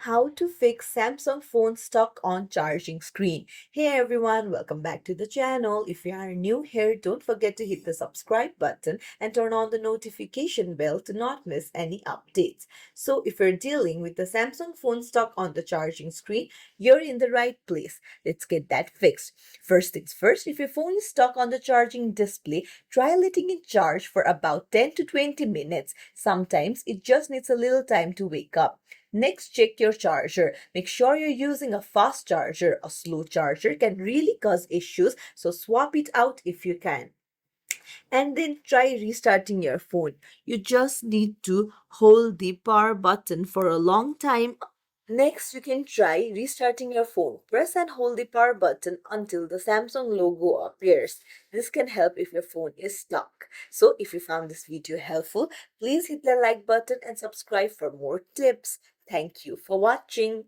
How to fix Samsung phone stuck on charging screen. Hey everyone, welcome back to the channel. If you are new here, don't forget to hit the subscribe button and turn on the notification bell to not miss any updates. So if you're dealing with the Samsung phone stuck on the charging screen, you're in the right place. Let's get that fixed. First things first, if your phone is stuck on the charging display, try letting it charge for about 10 to 20 minutes. Sometimes it just needs a little time to wake up. Next, check your charger. Make sure you're using a fast charger. A slow charger can really cause issues, so swap it out if you can. And then try restarting your phone. You just need to hold the power button for a long time. Next, you can try restarting your phone. Press and hold the power button until the Samsung logo appears. This can help if your phone is stuck. So, if you found this video helpful, please hit the like button and subscribe for more tips. Thank you for watching.